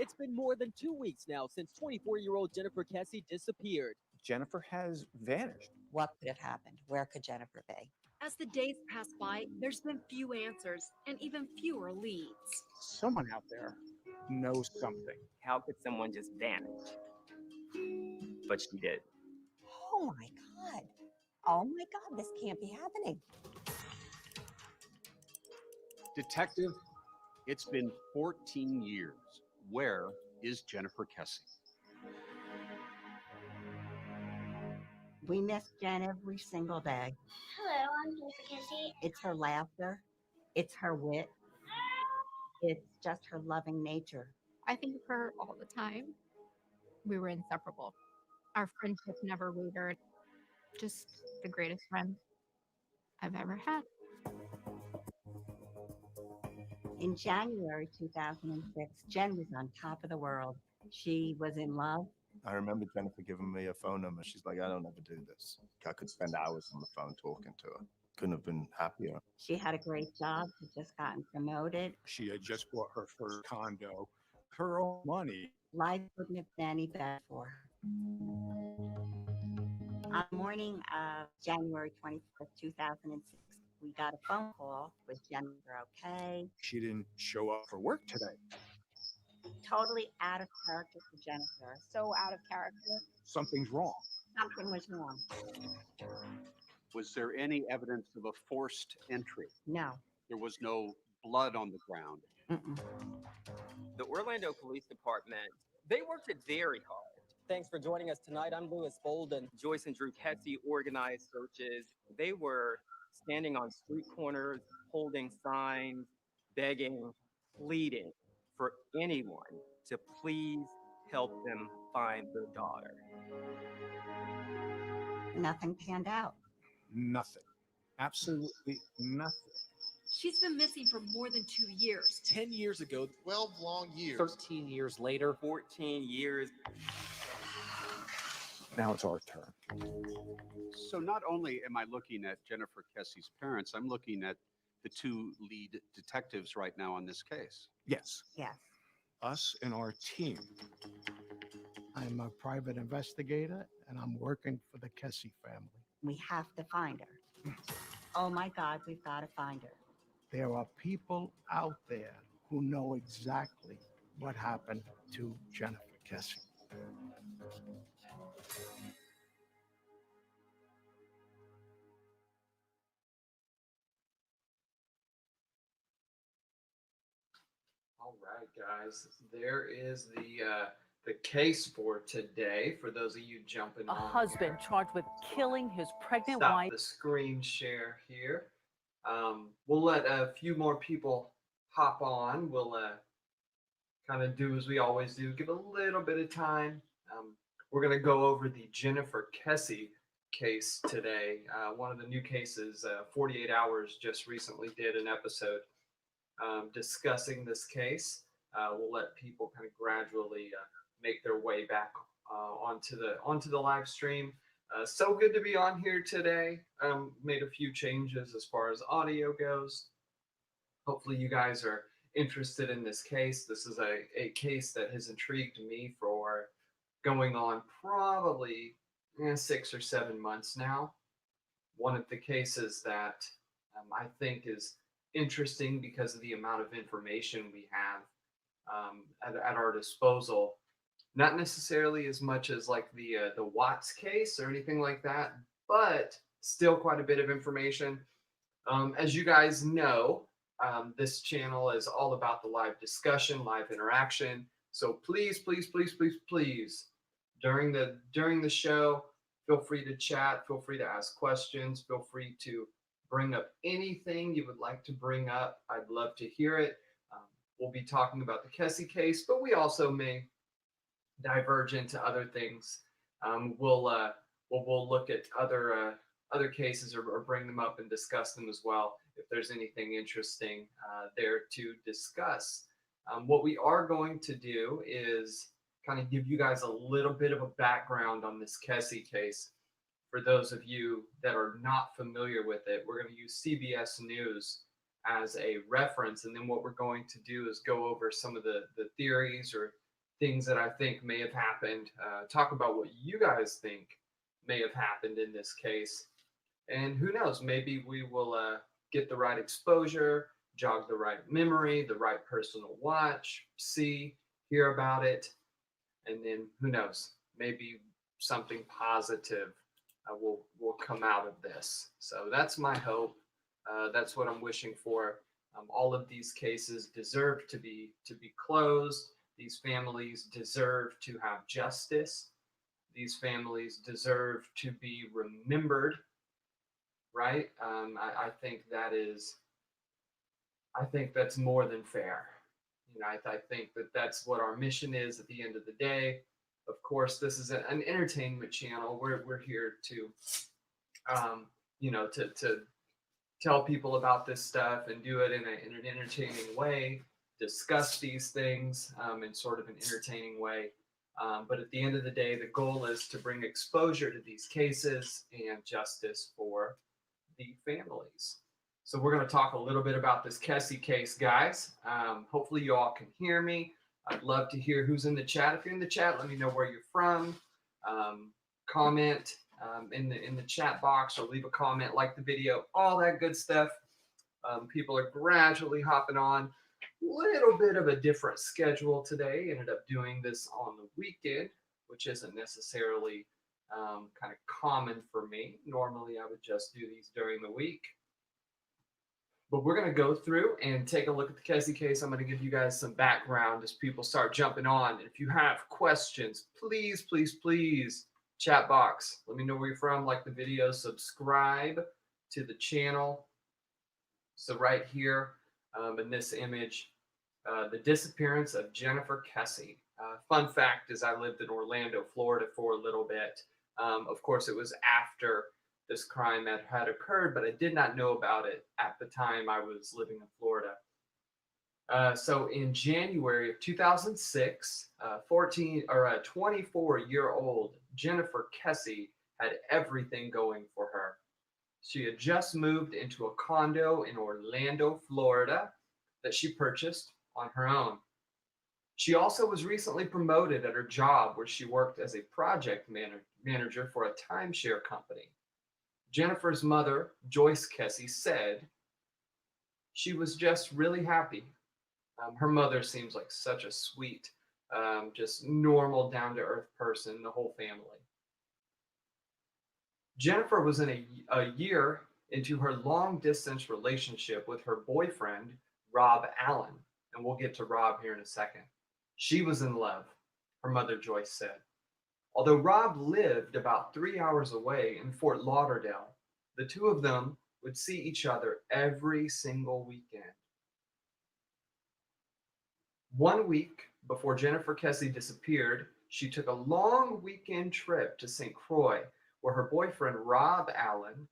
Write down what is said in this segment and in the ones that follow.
It's been more than 2 weeks now since 24-year-old Jennifer Kesse disappeared. Jennifer has vanished. What could have happened? Where could Jennifer be? As the days pass by, there's been few answers and even fewer leads. Someone out there knows something. How could someone just vanish? But she did. Oh my God. Oh my God, this can't be happening. Detective, it's been 14 years. Where is Jennifer Kesse? We miss Jen every single day. Hello, I'm Jennifer Kesse. It's her laughter. It's her wit. It's just her loving nature. I think of her all the time. We were inseparable. Our friendship never wavered. Just the greatest friend I've ever had. In January 2006, Jen was on top of the world. She was in love. I remember Jennifer giving me a phone number. She's like, I don't ever do this. I could spend hours on the phone talking to her. Couldn't have been happier. She had a great job. She'd just gotten promoted. She had just bought her first condo. Her own money. Life couldn't have been any better for her. On the morning of January 24th, 2006, we got a phone call. Was Jennifer okay? She didn't show up for work today. Totally out of character for Jennifer. So out of character. Something's wrong. Something was wrong. Was there any evidence of a forced entry? No. There was no blood on the ground. Mm-mm. The Orlando Police Department, they worked it very hard. Thanks for joining us tonight. I'm Louis Bolden. Joyce and Drew Kesse organized searches. They were standing on street corners, holding signs, begging, pleading for anyone to please help them find their daughter. Nothing panned out. Nothing. Absolutely nothing. She's been missing for more than 2 years. 10 years ago, 12 long years. 13 years later, 14 years. Now it's our turn. So not only am I looking at Jennifer Kesse's parents, I'm looking at the two lead detectives right now on this case. Yes. Yes. Us and our team. I'm a private investigator, and I'm working for the Kesse family. We have to find her. Oh my God, we've got to find her. There are people out there who know exactly what happened to Jennifer Kesse. All right, guys, there is the case for today. For those of you jumping A on husband here. charged with killing his pregnant Stop wife. the screen share here. We'll let a few more people hop on. We'll kind of do as we always do, give a little bit of time. We're going to go over the Jennifer Kesse case today. One of the new cases, 48 Hours just recently did an episode discussing this case. We'll let people kind of gradually make their way back onto the live stream. So good to be on here today. Made a few changes as far as audio goes. Hopefully you guys are interested in this case. This is a case that has intrigued me for going on probably 6 or 7 months now. One of the cases that I think is interesting because of the amount of information we have at our disposal. Not necessarily as much as like the Watts case or anything like that, but still quite a bit of information. As you guys know, this channel is all about the live discussion, live interaction. So please, please, please, please, please, during the show, feel free to chat, feel free to ask questions, feel free to bring up anything you would like to bring up. I'd love to hear it. We'll be talking about the Kesse case, but we also may diverge into other things. We'll look at other cases or bring them up and discuss them as well if there's anything interesting there to discuss. What we are going to do is kind of give you guys a little bit of a background on this Kesse case. For those of you that are not familiar with it, we're going to use CBS News as a reference, and then what we're going to do is go over some of the theories or things that I think may have happened, talk about what you guys think may have happened in this case. And who knows, maybe we will get the right exposure, jog the right memory, the right person to watch, see, hear about it. And then who knows, maybe something positive will come out of this. So that's my hope. That's what I'm wishing for. All of these cases deserve to be closed. These families deserve to have justice. These families deserve to be remembered, right? I think that's more than fair. You know, I think that that's what our mission is at the end of the day. Of course, this is an entertainment channel. We're here to, you know, to tell people about this stuff and do it in an entertaining way, discuss these things in sort of an entertaining way. But at the end of the day, the goal is to bring exposure to these cases and justice for the families. So we're going to talk a little bit about this Kesse case, guys. Hopefully you all can hear me. I'd love to hear who's in the chat. If you're in the chat, let me know where you're from. Comment in the chat box or leave a comment, like the video, all that good stuff. People are gradually hopping on. Little bit of a different schedule today. Ended up doing this on the weekend, which isn't necessarily kind of common for me. Normally, I would just do these during the week. But we're going to go through and take a look at the Kesse case. I'm going to give you guys some background as people start jumping on. And if you have questions, please, please, please, chat box. Let me know where you're from, like the video, subscribe to the channel. So right here in this image, the disappearance of Jennifer Kesse. Fun fact is I lived in Orlando, Florida for a little bit. Of course, it was after this crime had occurred, but I did not know about it at the time I was living in Florida. So in January of 2006, 24-year-old Jennifer Kesse had everything going for her. She had just moved into a condo in Orlando, Florida, that she purchased on her own. She also was recently promoted at her job where she worked as a project manager for a timeshare company. Jennifer's mother, Joyce Kesse, said she was just really happy. Her mother seems like such a sweet, just normal, down-to-earth person, the whole family. Jennifer was in a year into her long-distance relationship with her boyfriend, Rob Allen, and we'll get to Rob here in a second. She was in love, her mother, Joyce, said. Although Rob lived about 3 hours away in Fort Lauderdale, the two of them would see each other every single weekend. 1 week before Jennifer Kesse disappeared, she took a long weekend trip to St. Croix, where her boyfriend, Rob Allen,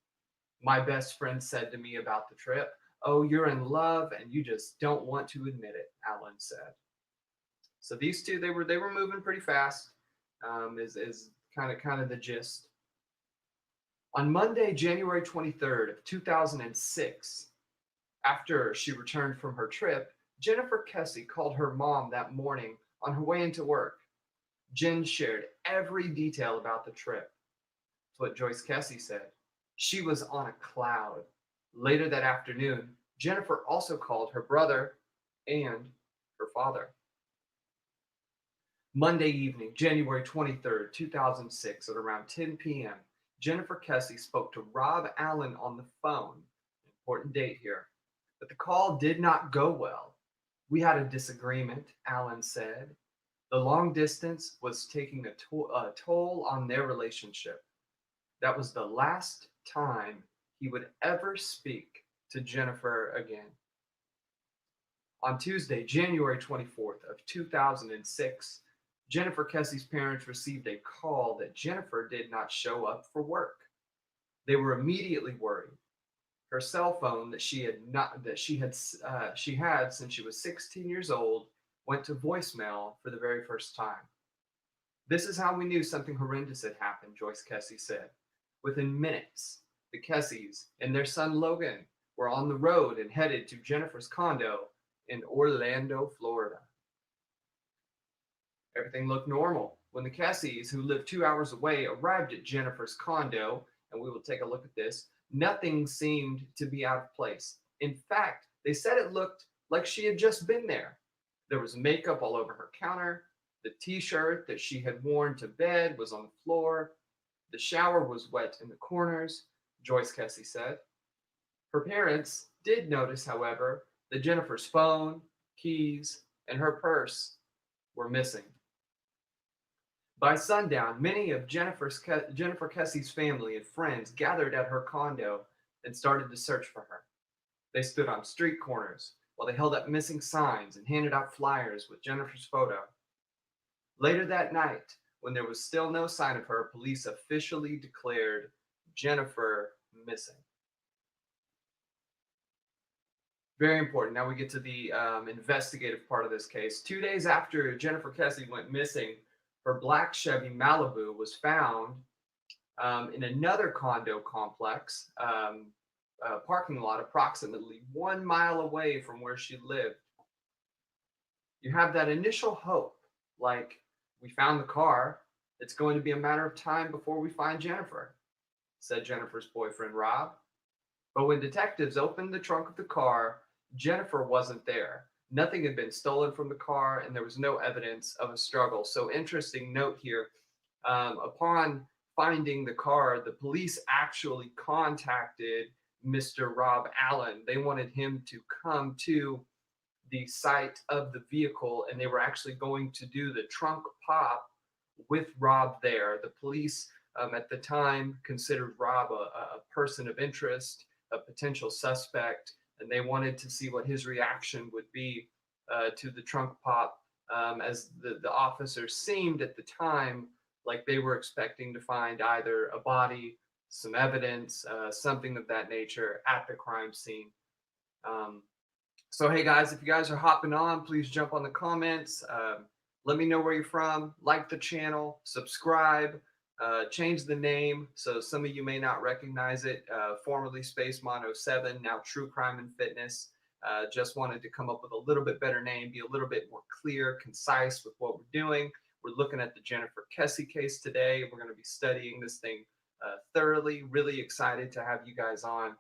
my best friend said to me about the trip, "Oh, you're in love and you just don't want to admit it," Allen said. So these two, they were moving pretty fast, is kind of the gist. On Monday, January 23rd of 2006, after she returned from her trip, Jennifer Kesse called her mom that morning on her way into work. Jen shared every detail about the trip. That's what Joyce Kesse said. She was on a cloud. Later that afternoon, Jennifer also called her brother and her father. Monday evening, January 23rd, 2006, at around 10 p.m., Jennifer Kesse spoke to Rob Allen on the phone. Important date here. But the call did not go well. "We had a disagreement," Allen said. The long distance was taking a toll on their relationship. That was the last time he would ever speak to Jennifer again. On Tuesday, January 24th of 2006, Jennifer Kesse's parents received a call that Jennifer did not show up for work. They were immediately worried. Her cell phone that she had since she was 16 years old went to voicemail for the very first time. "This is how we knew something horrendous had happened," Joyce Kesse said. Within minutes, the Kesses and their son Logan were on the road and headed to Jennifer's condo in Orlando, Florida. Everything looked normal. When the Kesses, who lived 2 hours away, arrived at Jennifer's condo, and we will take a look at this, nothing seemed to be out of place. In fact, they said it looked like she had just been there. There was makeup all over her counter. The t-shirt that she had worn to bed was on the floor. The shower was wet in the corners, Joyce Kesse said. Her parents did notice, however, that Jennifer's phone, keys, and her purse were missing. By sundown, many of Jennifer Kesse's family and friends gathered at her condo and started to search for her. They stood on street corners while they held up missing signs and handed out flyers with Jennifer's photo. Later that night, when there was still no sign of her, police officially declared Jennifer missing. Very important. Now we get to the investigative part of this case. 2 days after Jennifer Kesse went missing, her black Chevy Malibu was found in another condo complex parking lot approximately 1 mile away from where she lived. You have that initial hope, like, we found the car. It's going to be a matter of time before we find Jennifer, said Jennifer's boyfriend, Rob. But when detectives opened the trunk of the car, Jennifer wasn't there. Nothing had been stolen from the car, and there was no evidence of a struggle. So, interesting note here. Upon finding the car, the police actually contacted Mr. Rob Allen. They wanted him to come to the site of the vehicle, and they were actually going to do the trunk pop with Rob there. The police at the time considered Rob a person of interest, a potential suspect, and they wanted to see what his reaction would be to the trunk pop, as the officers seemed at the time like they were expecting to find either a body, some evidence, something of that nature at the crime scene. So, hey guys, if you guys are hopping on, please jump on the comments. Let me know where you're from. Like the channel, subscribe, change the name so some of you may not recognize it. Formerly Spacemon07, now True Crime and Fitness. Just wanted to come up with a little bit better name, be a little bit more clear, concise with what we're doing. We're looking at the Jennifer Kesse case today. We're going to be studying this thing thoroughly. Really excited to have you guys on.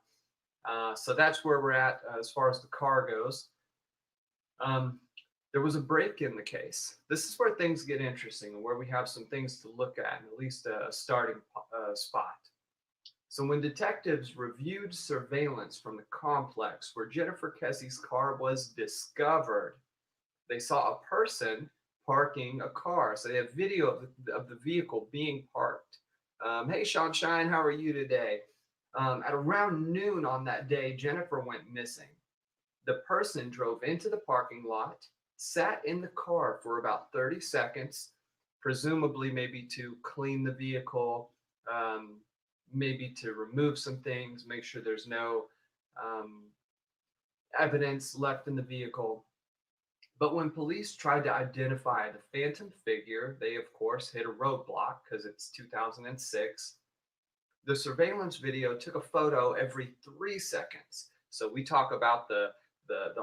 So that's where we're at as far as the car goes. There was a break in the case. This is where things get interesting and where we have some things to look at least a starting spot. So when detectives reviewed surveillance from the complex where Jennifer Kesse's car was discovered, they saw a person parking a car. So they have video of the vehicle being parked. Hey, Sean Shine, how are you today? At around noon on that day, Jennifer went missing. The person drove into the parking lot, sat in the car for about 30 seconds, presumably maybe to clean the vehicle, maybe to remove some things, make sure there's no evidence left in the vehicle. But when police tried to identify the phantom figure, they of course hit a roadblock because it's 2006. The surveillance video took a photo every 3 seconds. So we talk about the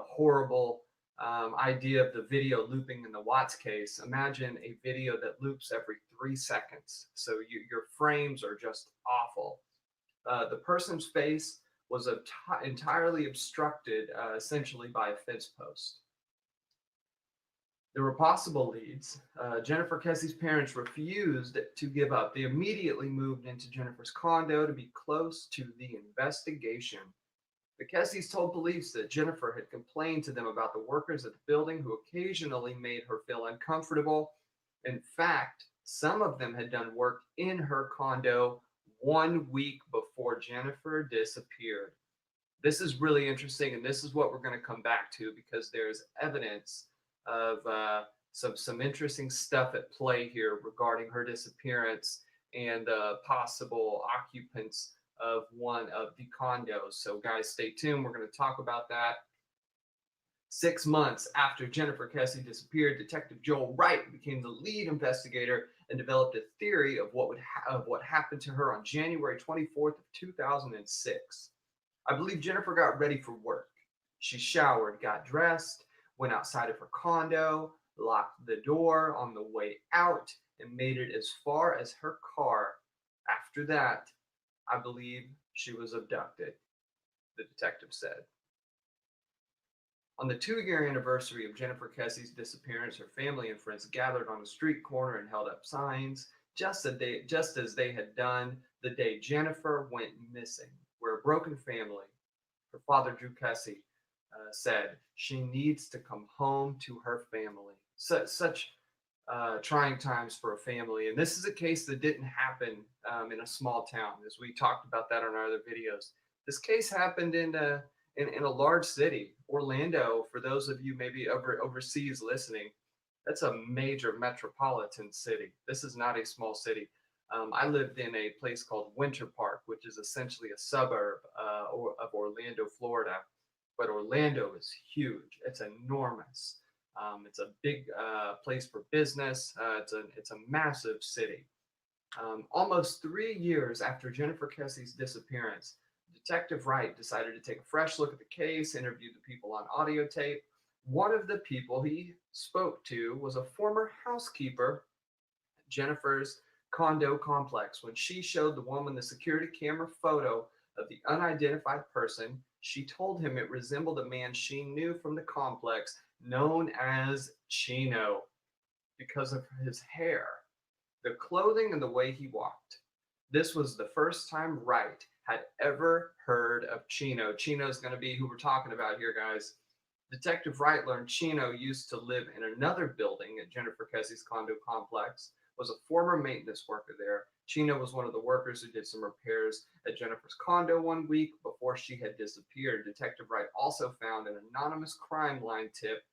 horrible idea of the video looping in the Watts case. Imagine a video that loops every 3 seconds. So your frames are just awful. The person's face was entirely obstructed, essentially by a fence post. There were possible leads. Jennifer Kesse's parents refused to give up. They immediately moved into Jennifer's condo to be close to the investigation. The Kesses told police that Jennifer had complained to them about the workers at the building who occasionally made her feel uncomfortable. In fact, some of them had done work in her condo 1 week before Jennifer disappeared. This is really interesting, and this is what we're going to come back to because there's evidence of some interesting stuff at play here regarding her disappearance and possible occupants of one of the condos. So guys, stay tuned. We're going to talk about that. 6 months after Jennifer Kesse disappeared, Detective Joel Wright became the lead investigator and developed a theory of what happened to her on January 24th of 2006. I believe Jennifer got ready for work. She showered, got dressed, went outside of her condo, locked the door on the way out, and made it as far as her car. After that, I believe she was abducted, the detective said. On the 2-year anniversary of Jennifer Kesse's disappearance, her family and friends gathered on a street corner and held up signs, just as they had done the day Jennifer went missing. We're a broken family, her father, Drew Kesse, said. She needs to come home to her family. Such trying times for a family. And this is a case that didn't happen in a small town, as we talked about that on our other videos. This case happened in a large city, Orlando. For those of you maybe overseas listening, that's a major metropolitan city. This is not a small city. I lived in a place called Winter Park, which is essentially a suburb of Orlando, Florida. But Orlando is huge. It's enormous. It's a big place for business. It's a massive city. Almost 3 years after Jennifer Kesse's disappearance, Detective Wright decided to take a fresh look at the case, interview the people on audio tape. One of the people he spoke to was a former housekeeper at Jennifer's condo complex. When she showed the woman the security camera photo of the unidentified person, she told him it resembled a man she knew from the complex, known as Chino, because of his hair, the clothing, and the way he walked. This was the first time Wright had ever heard of Chino. Chino's going to be who we're talking about here, guys. Detective Wright learned Chino used to live in another building at Jennifer Kesse's condo complex, was a former maintenance worker there. Chino was one of the workers who did some repairs at Jennifer's condo one week before she had disappeared. Detective Wright also found an anonymous crime line tip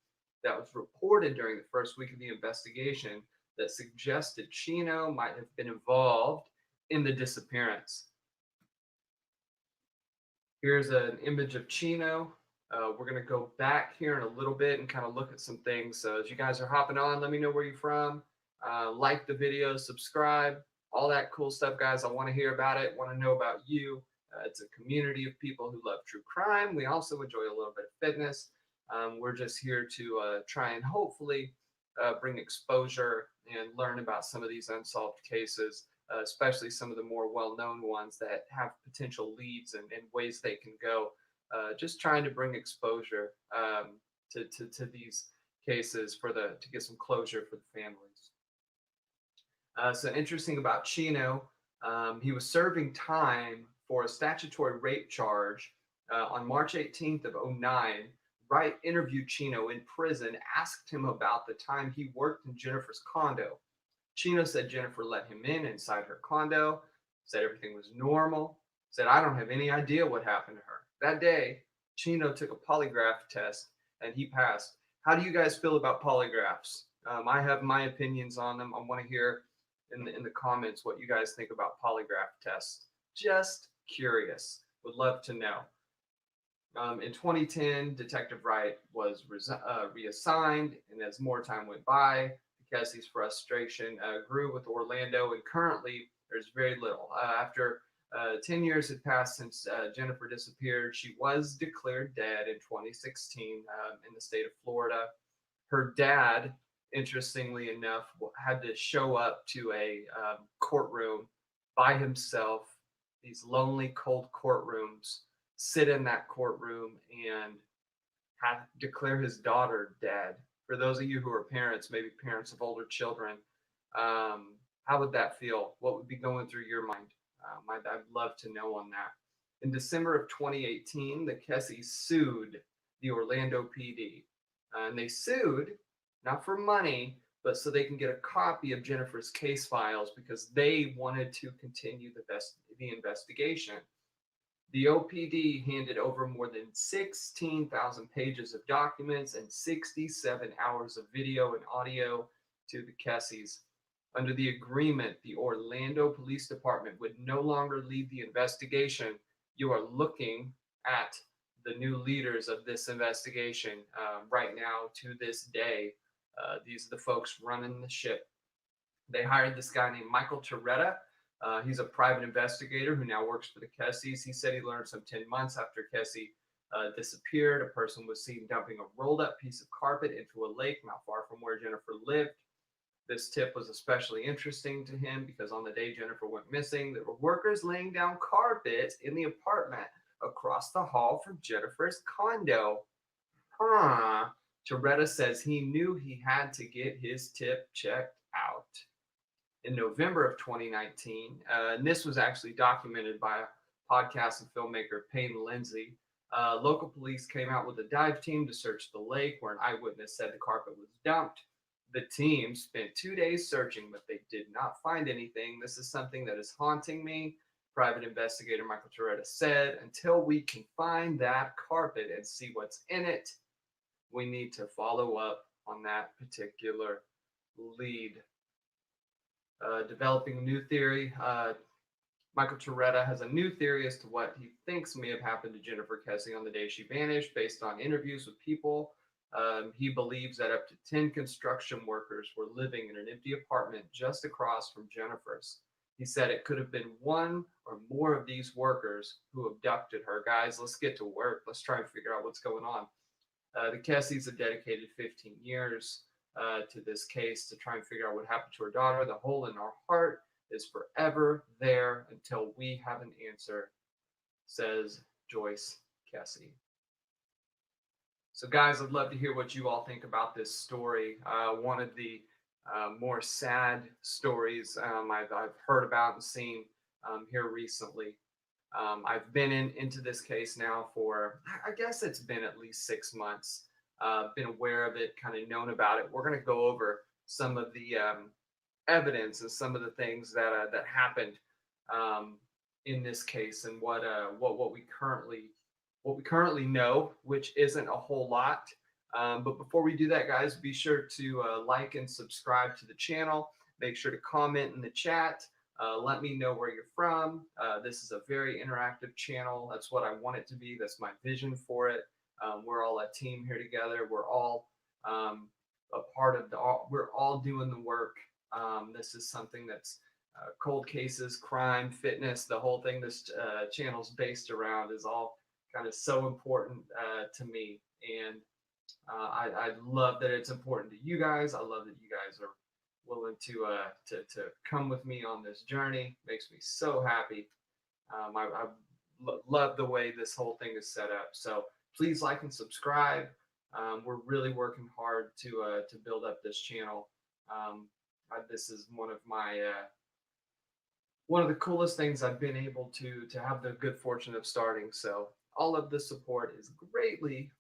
that was reported during the first week of the investigation that suggested Chino might have been involved in the disappearance. Here's an image of Chino. We're going to go back here in a little bit and kind of look at some things. So as you guys are hopping on, let me know where you're from. Like the video, subscribe, all that cool stuff, guys. I want to hear about it, want to know about you. It's a community of people who love true crime. We also enjoy a little bit of fitness. We're just here to try and hopefully bring exposure and learn about some of these unsolved cases, especially some of the more well-known ones that have potential leads and ways they can go. Just trying to bring exposure to these cases to get some closure for the families. So interesting about Chino, he was serving time for a statutory rape charge on March 18th of 2009. Wright interviewed Chino in prison, asked him about the time he worked in Jennifer's condo. Chino said Jennifer let him inside her condo, said everything was normal, said, "I don't have any idea what happened to her." That day, Chino took a polygraph test and he passed. How do you guys feel about polygraphs? I have my opinions on them. I want to hear in the comments what you guys think about polygraph tests. Just curious. Would love to know. In 2010, Detective Wright was reassigned, and as more time went by, Kesse's frustration grew with Orlando, and currently there's very little. After 10 years had passed since Jennifer disappeared, she was declared dead in 2016 in the state of Florida. Her dad, interestingly enough, had to show up to a courtroom by himself, these lonely, cold courtrooms, sit in that courtroom and declare his daughter dead. For those of you who are parents, maybe parents of older children, how would that feel? What would be going through your mind? I'd love to know on that. In December of 2018, the Kesses sued the Orlando PD. And they sued not for money, but so they can get a copy of Jennifer's case files because they wanted to continue the investigation. The OPD handed over more than 16,000 pages of documents and 67 hours of video and audio to the Kesses. Under the agreement, the Orlando Police Department would no longer lead the investigation. You are looking at the new leaders of this investigation right now to this day. These are the folks running the ship. They hired this guy named Michael Toretta. He's a private investigator who now works for the Kesses. He said he learned some 10 months after Kesse disappeared. A person was seen dumping a rolled up piece of carpet into a lake not far from where Jennifer lived. This tip was especially interesting to him because on the day Jennifer went missing, there were workers laying down carpet in the apartment across the hall from Jennifer's condo. Toretta says he knew he had to get his tip checked out. In November of 2019, and this was actually documented by podcast and filmmaker Payne Lindsay, local police came out with a dive team to search the lake where an eyewitness said the carpet was dumped. The team spent 2 days searching, but they did not find anything. This is something that is haunting me, private investigator Michael Toretta said. Until we can find that carpet and see what's in it, we need to follow up on that particular lead. Developing a new theory. Michael Toretta has a new theory as to what he thinks may have happened to Jennifer Kesse on the day she vanished. Based on interviews with people, he believes that up to 10 construction workers were living in an empty apartment just across from Jennifer's. He said it could have been one or more of these workers who abducted her. Guys, let's get to work. Let's try and figure out what's going on. The Kesses have dedicated 15 years to this case to try and figure out what happened to her daughter. The hole in our heart is forever there until we have an answer, says Joyce Kesse. So guys, I'd love to hear what you all think about this story. One of the more sad stories I've heard about and seen here recently. I've been into this case now for, I guess it's been at least 6 months. Been aware of it, kind of known about it. We're going to go over some of the evidence and some of the things that happened in this case and what we currently know, which isn't a whole lot. But before we do that, guys, be sure to like and subscribe to the channel. Make sure to comment in the chat. Let me know where you're from. This is a very interactive channel. That's what I want it to be. That's my vision for it. We're all a team here together. We're all a part of we're all doing the work. This is something that's cold cases, crime, fitness, the whole thing this channel's based around is all kind of so important to me. And I love that it's important to you guys. I love that you guys are willing to come with me on this journey. Makes me so happy. I love the way this whole thing is set up. So please like and subscribe. We're really working hard to build up this channel. This is one of the coolest things I've been able to have the good fortune of starting. So all of the support is greatly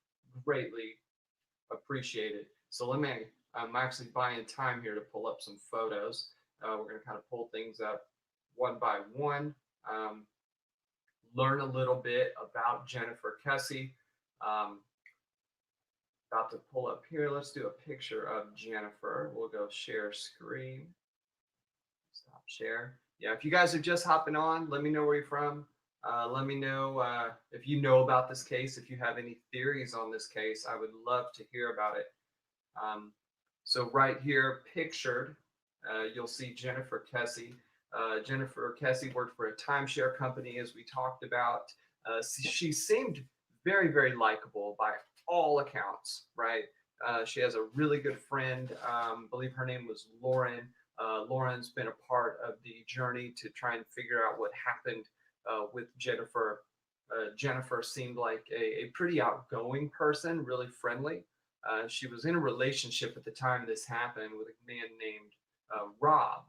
appreciated. So I'm actually buying time here to pull up some photos. We're going to kind of pull things up one by one. Learn a little bit about Jennifer Kesse. About to pull up here. Let's do a picture of Jennifer. We'll go share screen. Stop share. Yeah, if you guys are just hopping on, let me know where you're from. Let me know if you know about this case, if you have any theories on this case. I would love to hear about it. So right here, pictured, you'll see Jennifer Kesse. Jennifer Kesse worked for a timeshare company, as we talked about. She seemed very likable by all accounts, right? She has a really good friend. I believe her name was Lauren. Lauren's been a part of the journey to try and figure out what happened with Jennifer. Jennifer seemed like a pretty outgoing person, really friendly. She was in a relationship at the time this happened with a man named Rob.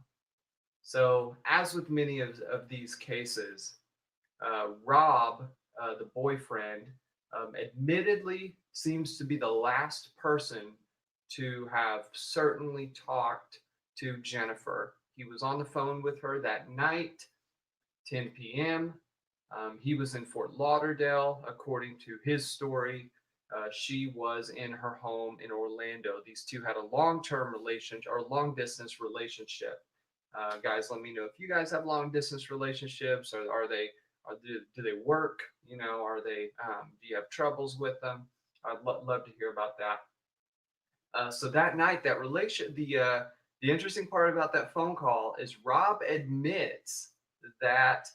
So as with many of these cases, Rob, the boyfriend, admittedly seems to be the last person to have certainly talked to Jennifer. He was on the phone with her that night, 10 p.m. He was in Fort Lauderdale, according to his story. She was in her home in Orlando. These two had a long-term relationship or long-distance relationship. Guys, let me know if you guys have long-distance relationships, or do they work? You know, are they? Do you have troubles with them? I'd love to hear about that. So that night, that the interesting part about that phone call is Rob admits that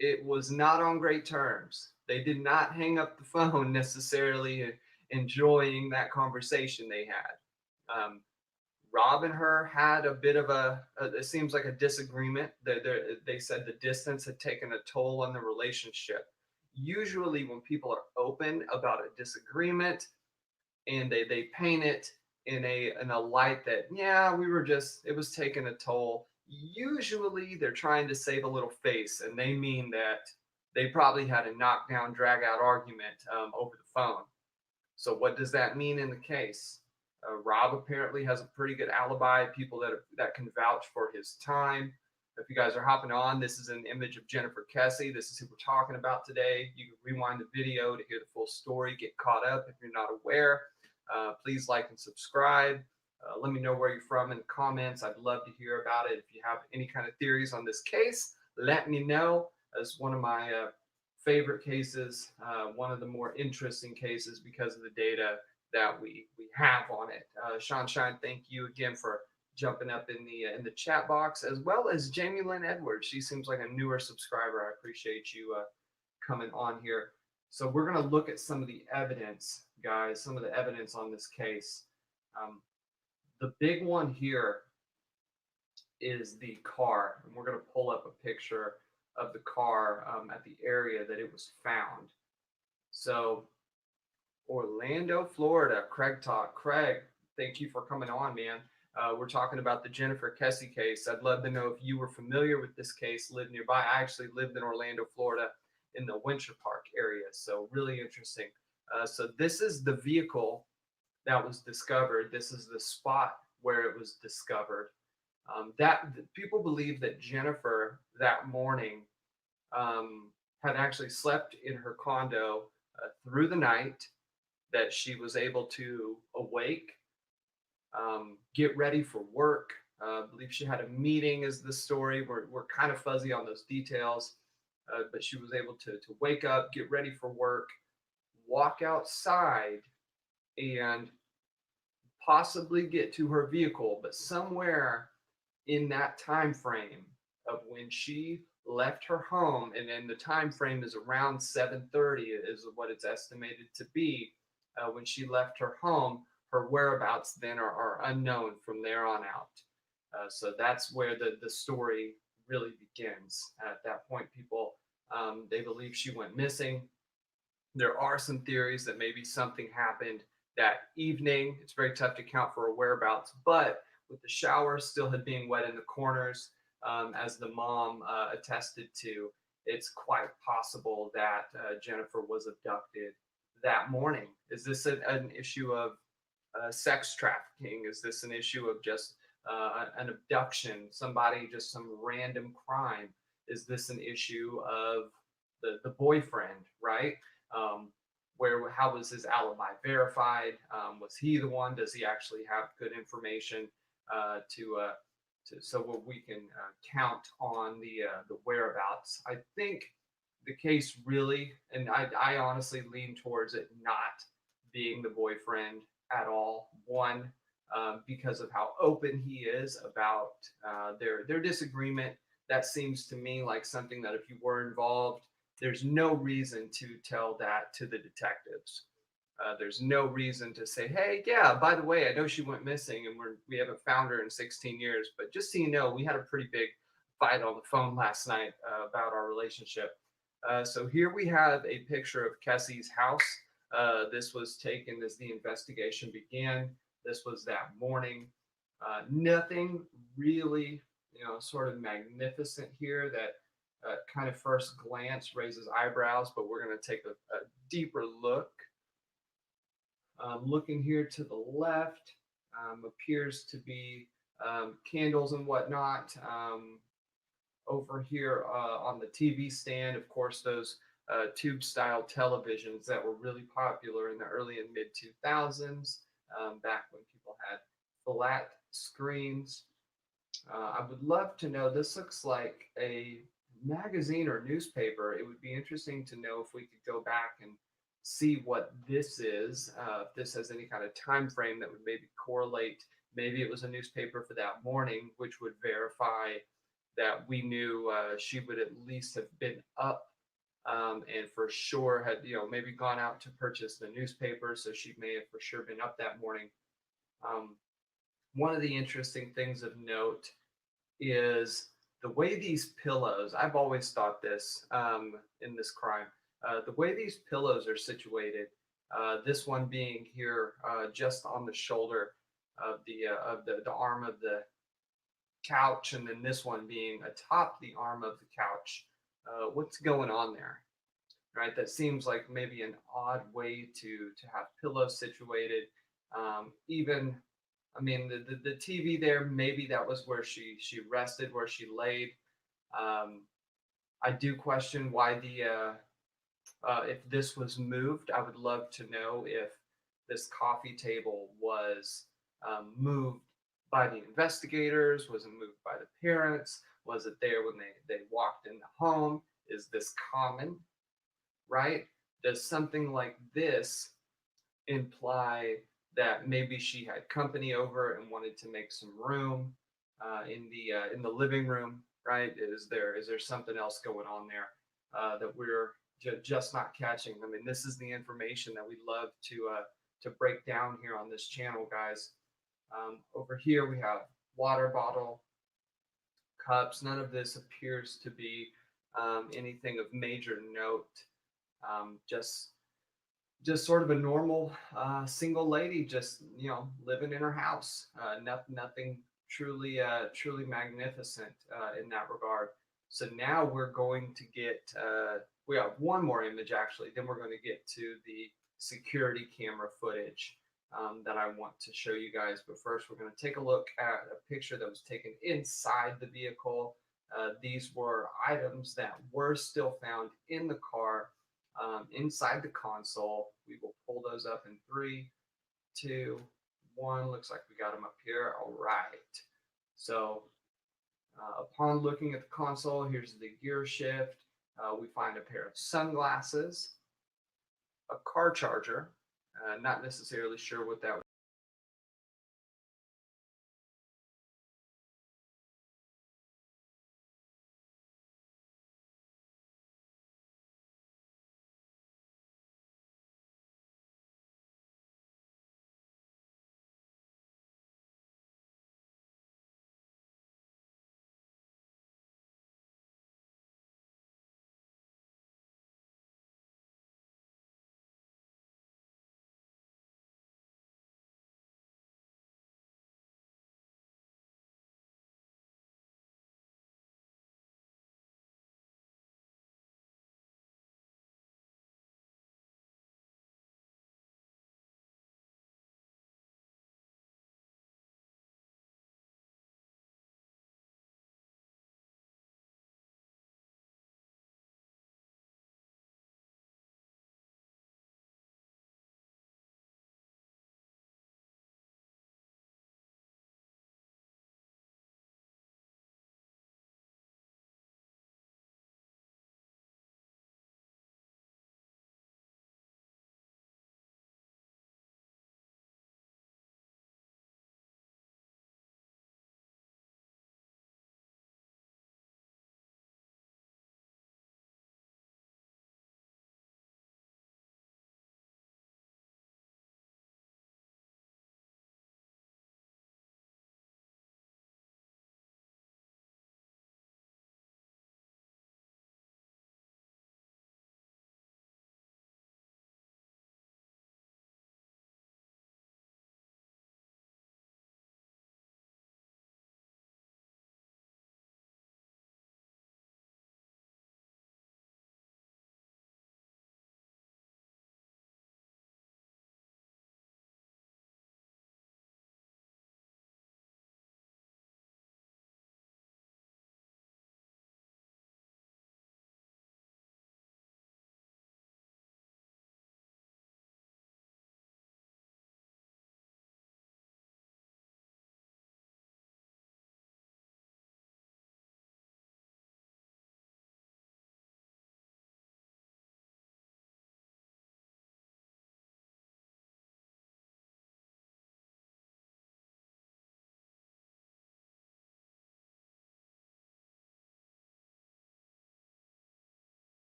it was not on great terms. They did not hang up the phone necessarily enjoying that conversation they had. Rob and her had a bit of it seems like a disagreement. They said the distance had taken a toll on the relationship. Usually when people are open about a disagreement and they paint it in a light that, yeah, it was taking a toll. Usually they're trying to save a little face, and they mean that they probably had a knockdown, drag out argument over the phone. So what does that mean in the case? Rob apparently has a pretty good alibi, people that can vouch for his time. If you guys are hopping on, this is an image of Jennifer Kesse. This is who we're talking about today. You can rewind the video to hear the full story, get caught up if you're not aware. Please like and subscribe. Let me know where you're from in the comments. I'd love to hear about it. If you have any kind of theories on this case, let me know. It's one of my favorite cases, one of the more interesting cases because of the data that we have on it. Sean Shine, thank you again for jumping up in the chat box, as well as Jamie Lynn Edwards. She seems like a newer subscriber. I appreciate you coming on here. So we're going to look at some of the evidence, guys, some of the evidence on this case. The big one here is the car, and we're going to pull up a picture of the car at the area that it was found. So Orlando, Florida, Craig Talk. Craig, thank you for coming on, man. We're talking about the Jennifer Kesse case. I'd love to know if you were familiar with this case, lived nearby. I actually lived in Orlando, Florida, in the Winter Park area. So really interesting. So this is the vehicle that was discovered. This is the spot where it was discovered. People believe that Jennifer that morning had actually slept in her condo through the night, that she was able to awake, get ready for work. I believe she had a meeting is the story. We're kind of fuzzy on those details, but she was able to wake up, get ready for work, walk outside, and possibly get to her vehicle. But somewhere in that time frame of when she left her home, and then the time frame is around 7:30 is what it's estimated to be, when she left her home, her whereabouts then are unknown from there on out. So that's where the story really begins. At that point, people, they believe she went missing. There are some theories that maybe something happened that evening. It's very tough to count for her whereabouts, but with the shower still had being wet in the corners, as the mom attested to, it's quite possible that Jennifer was abducted that morning. Is this an issue of sex trafficking? Is this an issue of just an abduction, just some random crime? Is this an issue of the boyfriend, right? How was his alibi verified? Was he the one? Does he actually have good information so we can count on the whereabouts? I think the case really, and I honestly lean towards it not being the boyfriend at all. One, because of how open he is about their disagreement. That seems to me like something that if you were involved, there's no reason to tell that to the detectives. There's no reason to say, hey, yeah, by the way, I know she went missing and we haven't found her in 16 years. But just so you know, we had a pretty big fight on the phone last night about our relationship. So here we have a picture of Kesse's house. This was taken as the investigation began. This was that morning. Nothing really, sort of magnificent here that kind of first glance raises eyebrows, but we're going to take a deeper look. Looking here to the left, appears to be candles and whatnot. Over here on the TV stand, of course, those tube style televisions that were really popular in the early and mid 2000s, back when people had flat screens. I would love to know, this looks like a magazine or newspaper. It would be interesting to know if we could go back and see what this is, if this has any kind of time frame that would maybe correlate. Maybe it was a newspaper for that morning, which would verify that we knew she would at least have been up and for sure had, maybe gone out to purchase the newspaper. So she may have for sure been up that morning. One of the interesting things of note is the way these pillows, I've always thought this in this crime, the way these pillows are situated, this one being here just on the shoulder of the arm of the couch, and then this one being atop the arm of the couch. What's going on there? Right, that seems like maybe an odd way to have pillows situated. Even, I mean, the TV there, maybe that was where she rested, where she laid. I do question why if this was moved. I would love to know if this coffee table was moved by the investigators. Was it moved by the parents? Was it there when they walked in the home? Is this common? Right? Does something like this imply that maybe she had company over and wanted to make some room in the living room? Right? Is there something else going on there that we're just not catching? I mean, this is the information that we love to break down here on this channel, guys. Over here we have water bottle, cups. None of this appears to be anything of major note. Just sort of a normal single lady, just living in her house. Nothing truly magnificent in that regard. So now we're going to get we have one more image actually. Then we're going to get to the security camera footage that I want to show you guys. But first, we're going to take a look at a picture that was taken inside the vehicle. These were items that were still found in the car. Inside the console. We will pull those up in 3, 2, 1. Looks like we got them up here. All right. So upon looking at the console, here's the gear shift. We find a pair of sunglasses, a car charger. Not necessarily sure what that